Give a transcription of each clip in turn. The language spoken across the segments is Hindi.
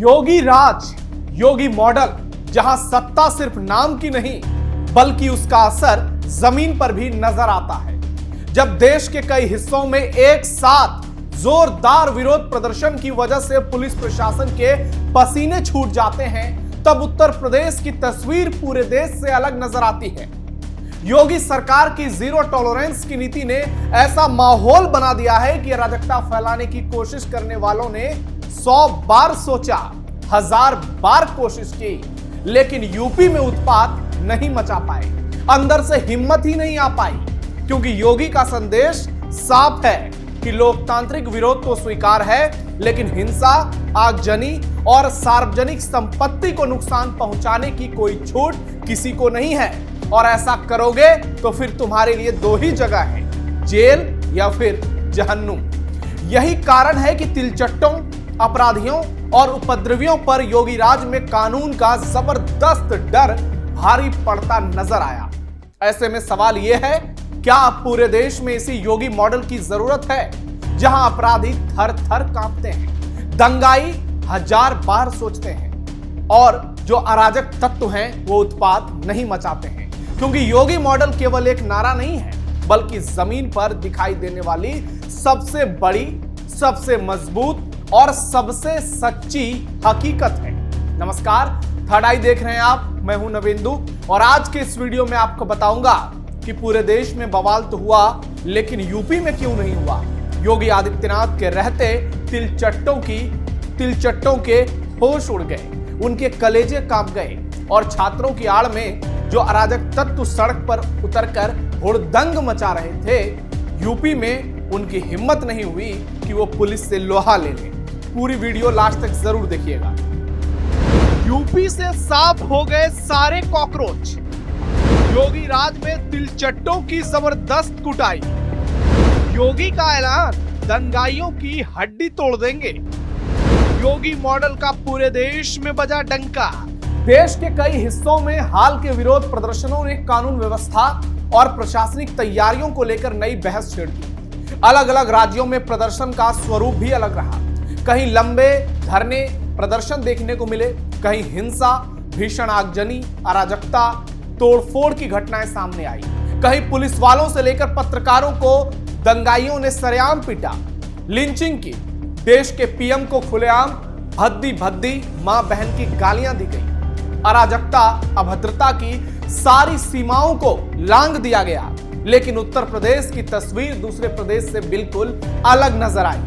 योगी राज, योगी मॉडल, जहां सत्ता सिर्फ नाम की नहीं बल्कि उसका असर जमीन पर भी नजर आता है। जब देश के कई हिस्सों में एक साथ जोरदार विरोध प्रदर्शन की वजह से पुलिस प्रशासन के पसीने छूट जाते हैं, तब उत्तर प्रदेश की तस्वीर पूरे देश से अलग नजर आती है। योगी सरकार की जीरो टॉलरेंस की नीति ने ऐसा माहौल बना दिया है कि अराजकता फैलाने की कोशिश करने वालों ने 100 बार सोचा, 1000 बार कोशिश की, लेकिन यूपी में उत्पात नहीं मचा पाए। अंदर से हिम्मत ही नहीं आ पाई, क्योंकि योगी का संदेश साफ है कि लोकतांत्रिक विरोध तो स्वीकार है, लेकिन हिंसा, आगजनी और सार्वजनिक संपत्ति को नुकसान पहुंचाने की कोई छूट किसी को नहीं है। और ऐसा करोगे तो फिर तुम्हारे लिए दो ही जगह है, जेल या फिर जहन्नुम। यही कारण है कि तिलचट्टों, अपराधियों और उपद्रवियों पर योगी राज में कानून का जबरदस्त डर भारी पड़ता नजर आया। ऐसे में सवाल यह है, क्या अब पूरे देश में इसी योगी मॉडल की जरूरत है, जहां अपराधी थर थर कांपते हैं, दंगाई 1000 बार सोचते हैं और जो अराजक तत्व हैं वो उत्पात नहीं मचाते हैं? क्योंकि योगी मॉडल केवल एक नारा नहीं है, बल्कि जमीन पर दिखाई देने वाली सबसे बड़ी, सबसे मजबूत और सबसे सच्ची हकीकत है। नमस्कार, थर्ड आई देख रहे हैं आप, मैं हूं नवेंदु और आज के इस वीडियो में आपको बताऊंगा कि पूरे देश में बवाल तो हुआ, लेकिन यूपी में क्यों नहीं हुआ। योगी आदित्यनाथ के रहते तिलचट्टों के होश उड़ गए, उनके कलेजे कांप गए और छात्रों की आड़ में जो अराजक तत्व सड़क पर उतरकर हुड़दंग मचा रहे थे, यूपी में उनकी हिम्मत नहीं हुई कि वो पुलिस से लोहा ले लें। पूरी वीडियो लास्ट तक जरूर देखिएगा। यूपी से साफ हो गए सारे कॉकरोच। योगी राज में तिलचट्टों की जबरदस्त कुटाई। योगी का ऐलान, दंगाइयों की हड्डी तोड़ देंगे। योगी मॉडल का पूरे देश में बजा डंका। देश के कई हिस्सों में हाल के विरोध प्रदर्शनों ने कानून व्यवस्था और प्रशासनिक तैयारियों को लेकर नई बहस छेड़ दी। अलग अलग राज्यों में प्रदर्शन का स्वरूप भी अलग रहा। कहीं लंबे धरने प्रदर्शन देखने को मिले, कहीं हिंसा, भीषण आगजनी, अराजकता, तोड़फोड़ की घटनाएं सामने आई। कहीं पुलिस वालों से लेकर पत्रकारों को दंगाइयों ने सरेआम पीटा, लिंचिंग की। देश के पीएम को खुलेआम भद्दी भद्दी मां बहन की गालियां दी गई। अराजकता, अभद्रता की सारी सीमाओं को लांघ दिया गया। लेकिन उत्तर प्रदेश की तस्वीर दूसरे प्रदेश से बिल्कुल अलग नजर आई।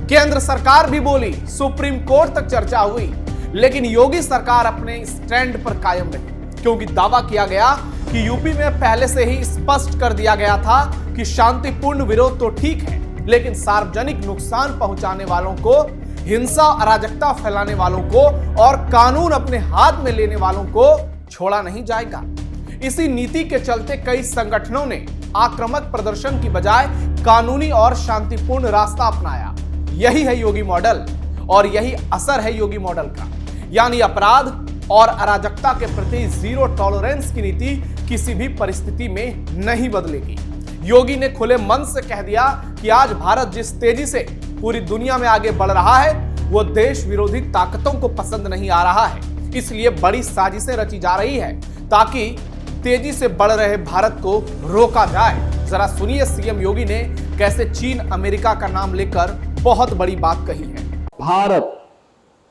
केंद्र सरकार भी बोली, सुप्रीम कोर्ट तक चर्चा हुई, लेकिन योगी सरकार अपने स्टैंड पर कायम रही, क्योंकि दावा किया गया कि यूपी में पहले से ही स्पष्ट कर दिया गया था कि शांतिपूर्ण विरोध तो ठीक है, लेकिन सार्वजनिक नुकसान पहुंचाने वालों को, हिंसा, अराजकता फैलाने वालों को और कानून अपने हाथ में लेने वालों को छोड़ा नहीं जाएगा। इसी नीति के चलते कई संगठनों ने आक्रामक प्रदर्शन की बजाय कानूनी और शांतिपूर्ण रास्ता अपनाया। यही है योगी मॉडल और यही असर है योगी मॉडल का, यानी अपराध और अराजकता के प्रति जीरो टॉलरेंस की नीति किसी भी परिस्थिति में नहीं बदलेगी। योगी ने खुले मन से कह दिया कि आज भारत जिस तेजी से पूरी दुनिया में आगे बढ़ रहा है, वो देश विरोधी ताकतों को पसंद नहीं आ रहा है। इसलिए बड़ी साजिशें रची जा रही है ताकि तेजी से बढ़ रहे भारत को रोका जाए। जरा सुनिए सीएम योगी ने कैसे चीन, अमेरिका का नाम लेकर बहुत बड़ी बात कही है। भारत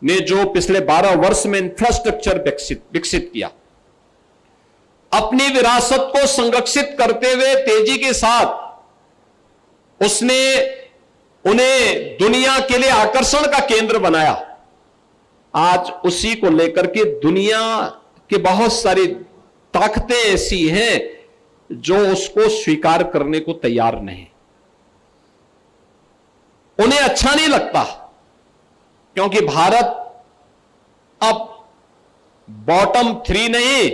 ने जो पिछले 12 वर्ष में इंफ्रास्ट्रक्चर विकसित किया, अपनी विरासत को संरक्षित करते हुए तेजी के साथ उसने उन्हें दुनिया के लिए आकर्षण का केंद्र बनाया। आज उसी को लेकर के दुनिया की बहुत सारी ताकतें ऐसी हैं जो उसको स्वीकार करने को तैयार नहीं। उन्हें अच्छा नहीं लगता, क्योंकि भारत अब बॉटम 3 नहीं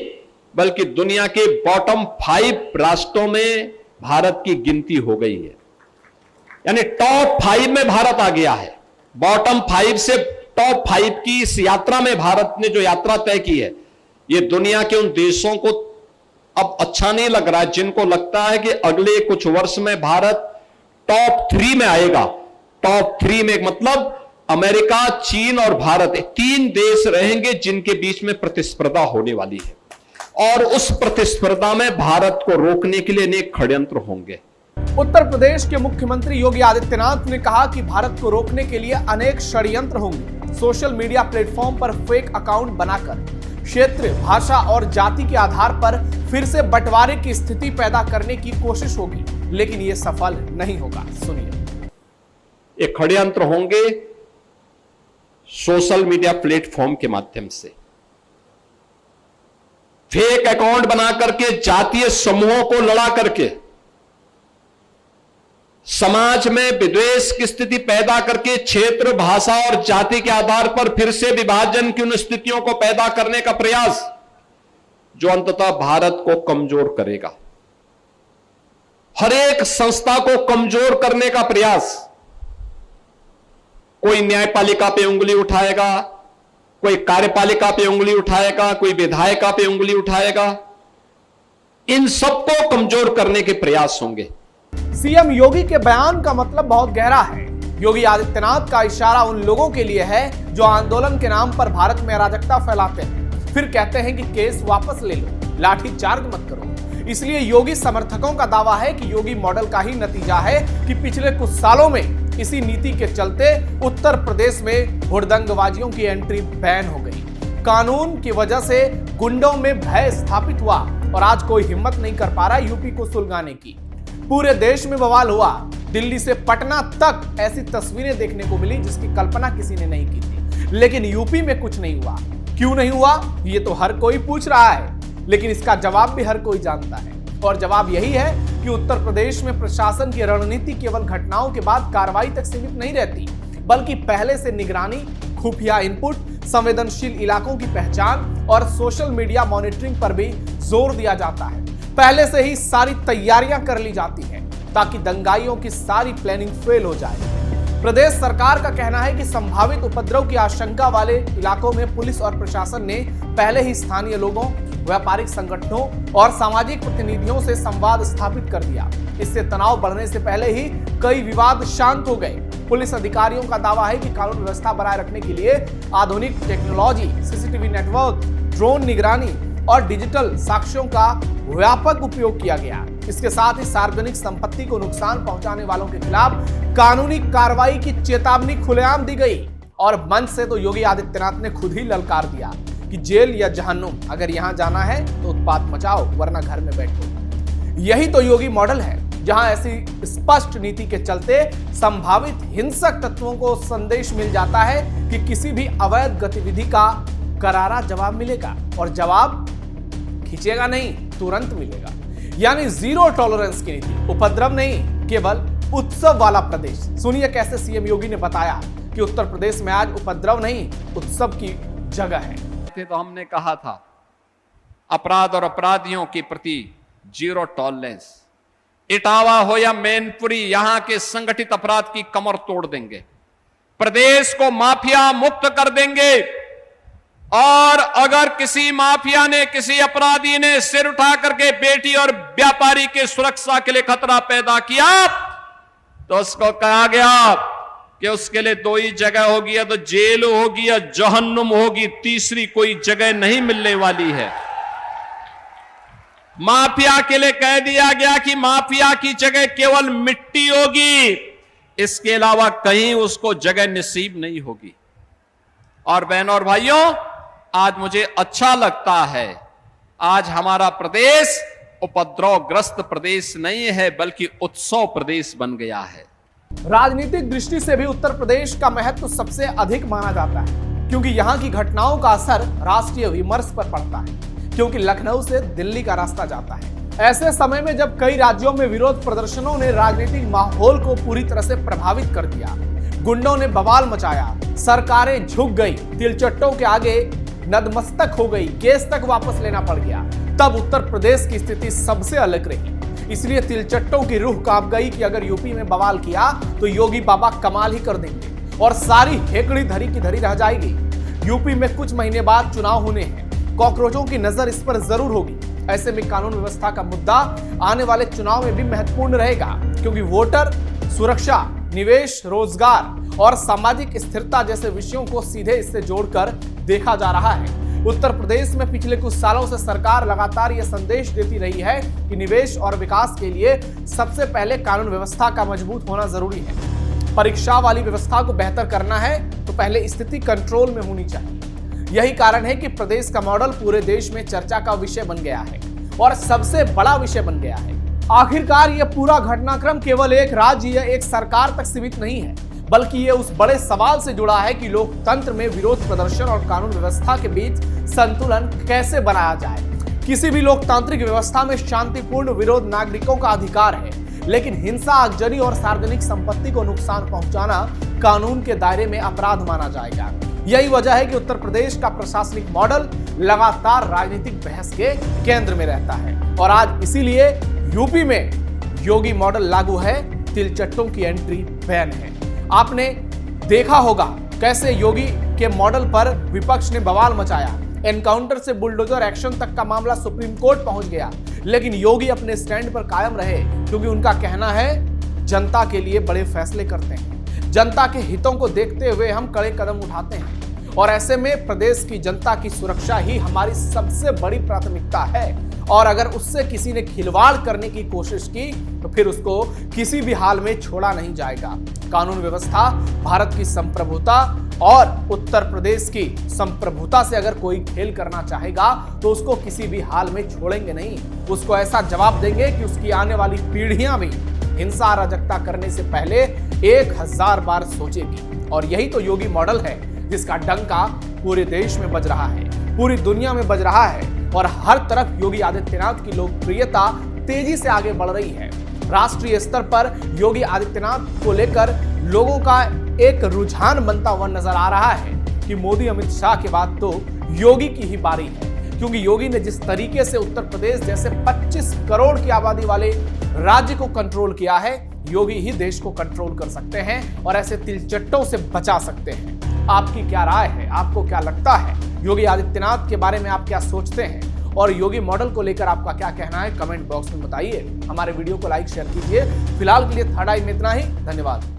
बल्कि दुनिया के बॉटम 5 राष्ट्रों में भारत की गिनती हो गई है। यानी टॉप 5 में भारत आ गया है। बॉटम 5 से टॉप 5 की इस यात्रा में भारत ने जो यात्रा तय की है, ये दुनिया के उन देशों को अब अच्छा नहीं लग रहा है जिनको लगता है कि अगले कुछ वर्ष में भारत टॉप 3 में आएगा। टॉप 3 में मतलब अमेरिका, चीन और भारत, 3 देश रहेंगे जिनके बीच में प्रतिस्पर्धा होने वाली है, और उस प्रतिस्पर्धा में भारत को रोकने के लिए अनेक षड्यंत्र होंगे। उत्तर प्रदेश के मुख्यमंत्री योगी आदित्यनाथ ने कहा कि भारत को रोकने के लिए अनेक षड्यंत्र होंगे। सोशल मीडिया प्लेटफॉर्म पर फेक अकाउंट बनाकर क्षेत्र, भाषा और जाति के आधार पर फिर से बंटवारे की स्थिति पैदा करने की कोशिश होगी, लेकिन यह सफल नहीं होगा। सुनिए। ये षड्यंत्र होंगे सोशल मीडिया प्लेटफॉर्म के माध्यम से, फेक अकाउंट बना करके, जातीय समूहों को लड़ा करके, समाज में विद्वेष की स्थिति पैदा करके, क्षेत्र, भाषा और जाति के आधार पर फिर से विभाजन की उन स्थितियों को पैदा करने का प्रयास, जो अंततः भारत को कमजोर करेगा। हर एक संस्था को कमजोर करने का प्रयास। कोई न्यायपालिका पे उंगली उठाएगा, कोई कार्यपालिका पे उंगली उठाएगा, कोई विधायिका पे उंगली उठाएगा। इन सबको कमजोर करने के प्रयास होंगे। सीएम योगी के बयान का मतलब बहुत गहरा है। योगी आदित्यनाथ का इशारा उन लोगों के लिए है जो आंदोलन के नाम पर भारत में अराजकता फैलाते हैं, फिर कहते हैं कि केस वापस ले लो, लाठी चार्ज मत करो। इसलिए योगी समर्थकों का दावा है कि योगी मॉडल का ही नतीजा है कि पिछले कुछ सालों में इसी नीति के चलते उत्तर प्रदेश में हुड़दंगबाजियों की एंट्री बैन हो गई। कानून की वजह से गुंडों में भय स्थापित हुआ और आज कोई हिम्मत नहीं कर पा रहा यूपी को सुलगाने की। पूरे देश में बवाल हुआ। दिल्ली से पटना तक ऐसी तस्वीरें देखने को मिली जिसकी कल्पना किसी ने नहीं की थी। लेकिन यूपी में कुछ नहीं हुआ। क्यों नहीं हुआ, ये तो हर कोई पूछ रहा है, लेकिन इसका जवाब भी हर कोई जानता है। और जवाब यही है कि उत्तर प्रदेश में प्रशासन की रणनीति केवल घटनाओं के बाद कार्रवाई तक सीमित नहीं रहती, बल्कि पहले से निगरानी, खुफिया इनपुट, संवेदनशील इलाकों की पहचान और सोशल मीडिया मॉनिटरिंग पर भी जोर दिया जाता है। पहले से ही सारी तैयारियां कर ली जाती हैं ताकि दंगाइयों की सारी प्लानिंग फेल हो जाए। प्रदेश सरकार का कहना है कि संभावित उपद्रव की आशंका वाले इलाकों में पुलिस और प्रशासन ने पहले ही स्थानीय लोगों, व्यापारिक संगठनों और सामाजिक प्रतिनिधियों से संवाद स्थापित कर दिया। इससे तनाव बढ़ने से पहले ही कई विवाद शांत हो गए। पुलिस अधिकारियों का दावा है कि कानून व्यवस्था बनाए रखने के लिए आधुनिक टेक्नोलॉजी, सीसीटीवी नेटवर्क, ड्रोन निगरानी और डिजिटल साक्ष्यों का व्यापक उपयोग किया गया। इसके साथ ही सार्वजनिक संपत्ति को नुकसान पहुंचाने वालों के खिलाफ कानूनी कार्रवाई की चेतावनी खुलेआम दी गई। और मंच से तो योगी आदित्यनाथ ने खुद ही ललकार दिया कि जेल या जहन्नुम, अगर यहां जाना है तो उत्पात मचाओ, वरना घर में बैठो। यही तो योगी मॉडल है, जहां ऐसी स्पष्ट नीति के चलते संभावित हिंसक तत्वों को संदेश मिल जाता है कि किसी भी अवैध गतिविधि का करारा जवाब मिलेगा, और जवाब खींचेगा नहीं, तुरंत मिलेगा। यानी जीरो टॉलरेंस की नीति, उपद्रव नहीं, केवल उत्सव वाला प्रदेश। सुनिए कैसे सीएम योगी ने बताया कि उत्तर प्रदेश में आज उपद्रव नहीं, उत्सव की जगह है। तो हमने कहा था अपराध और अपराधियों के प्रति जीरो टॉलरेंस। इटावा हो या मैनपुरी, यहां के संगठित अपराध की कमर तोड़ देंगे, प्रदेश को माफिया मुक्त कर देंगे। और अगर किसी माफिया ने, किसी अपराधी ने सिर उठा करके बेटी और व्यापारी के सुरक्षा के लिए खतरा पैदा किया तो उसको कहा गया कि उसके लिए 2 ही जगह होगी, या तो जेल होगी या जहन्नुम होगी, तीसरी कोई जगह नहीं मिलने वाली है। माफिया के लिए कह दिया गया कि माफिया की जगह केवल मिट्टी होगी, इसके अलावा कहीं उसको जगह नसीब नहीं होगी। और बहनों और भाइयों, आज मुझे अच्छा लगता है, आज हमारा प्रदेश उपद्रवग्रस्त प्रदेश नहीं है, बल्कि उत्सव प्रदेश बन गया है। राजनीतिक दृष्टि से भी उत्तर प्रदेश का महत्व सबसे अधिक माना जाता है, क्योंकि यहां की घटनाओं का असर राष्ट्रीय विमर्श पर पड़ता है, क्योंकि लखनऊ से दिल्ली का रास्ता जाता है। ऐसे समय में जब कई राज्यों में विरोध प्रदर्शनों ने राजनीतिक माहौल को पूरी तरह से प्रभावित कर दिया, गुंडों ने बवाल मचाया, सरकारें झुक गई, तिलचट्टों के आगे नतमस्तक हो गई, केस तक वापस लेना पड़ गया, तब उत्तर प्रदेश की स्थिति सबसे अलग रही। इसलिए तिलचट्टों की रूह कांप गई कि अगर यूपी में बवाल किया तो योगी बाबा कमाल ही कर देंगे और सारी हेकड़ी धरी की धरी रह जाएगी। यूपी में कुछ महीने बाद चुनाव होने हैं, कॉकरोचों की नजर इस पर जरूर होगी। ऐसे में कानून व्यवस्था का मुद्दा आने वाले चुनाव में भी महत्वपूर्ण रहेगा, क्योंकि वोटर सुरक्षा निवेश, रोजगार और सामाजिक स्थिरता जैसे विषयों को सीधे इससे जोड़कर देखा जा रहा है। उत्तर प्रदेश में पिछले कुछ सालों से सरकार लगातार यह संदेश देती रही है कि निवेश और विकास के लिए सबसे पहले कानून व्यवस्था का मजबूत होना जरूरी है। परीक्षा वाली व्यवस्था को बेहतर करना है तो पहले स्थिति कंट्रोल में होनी चाहिए। यही कारण है कि प्रदेश का मॉडल पूरे देश में चर्चा का विषय बन गया है और सबसे बड़ा विषय बन गया है। आखिरकार यह पूरा घटनाक्रम केवल एक राज्य या एक सरकार तक सीमित नहीं है, बल्कि ये उस बड़े सवाल से जुड़ा है कि लोकतंत्र में विरोध प्रदर्शन और कानून व्यवस्था के बीच संतुलन कैसे बनाया जाए। किसी भी लोकतांत्रिक व्यवस्था में शांतिपूर्ण विरोध नागरिकों का अधिकार है, लेकिन हिंसा, आगजनी और सार्वजनिक संपत्ति को नुकसान पहुंचाना कानून के दायरे में अपराध माना जाएगा। यही वजह है कि उत्तर प्रदेश का प्रशासनिक मॉडल लगातार राजनीतिक बहस के केंद्र में रहता है और आज इसीलिए यूपी में योगी मॉडल लागू है, तिलचट्टों की एंट्री बैन है। आपने देखा होगा कैसे योगी के मॉडल पर विपक्ष ने बवाल मचाया। एनकाउंटर से बुलडोजर एक्शन तक का मामला सुप्रीम कोर्ट पहुंच गया, लेकिन योगी अपने स्टैंड पर कायम रहे क्योंकि उनका कहना है जनता के लिए बड़े फैसले करते हैं, जनता के हितों को देखते हुए हम कड़े कदम उठाते हैं और ऐसे में प्रदेश की जनता की सुरक्षा ही हमारी सबसे बड़ी प्राथमिकता है और अगर उससे किसी ने खिलवाड़ करने की कोशिश की तो फिर उसको किसी भी हाल में छोड़ा नहीं जाएगा। कानून व्यवस्था भारत की संप्रभुता और उत्तर प्रदेश की संप्रभुता से अगर कोई खेल करना चाहेगा तो उसको किसी भी हाल में छोड़ेंगे नहीं। उसको ऐसा जवाब देंगे कि उसकी आने वाली पीढ़ियां भी हिंसा, अराजकता करने से पहले 1000 बार सोचेगी। और यही तो योगी मॉडल है जिसका डंका पूरे देश में बज रहा है, पूरी दुनिया में बज रहा है और हर तरफ योगी आदित्यनाथ की लोकप्रियता तेजी से आगे बढ़ रही है। राष्ट्रीय स्तर पर योगी आदित्यनाथ को लेकर लोगों का एक रुझान बनता हुआ नजर आ रहा है कि मोदी, अमित शाह के बाद तो योगी की ही बारी है, क्योंकि योगी ने जिस तरीके से उत्तर प्रदेश जैसे 25 करोड़ की आबादी वाले राज्य को कंट्रोल किया है, योगी ही देश को कंट्रोल कर सकते हैं और ऐसे तिलचट्टों से बचा सकते हैं। आपकी क्या राय है? आपको क्या लगता है? योगी आदित्यनाथ के बारे में आप क्या सोचते हैं और योगी मॉडल को लेकर आपका क्या कहना है? कमेंट बॉक्स में बताइए। हमारे वीडियो को लाइक शेयर कीजिए। फिलहाल के लिए थर्ड आई में इतना ही। धन्यवाद।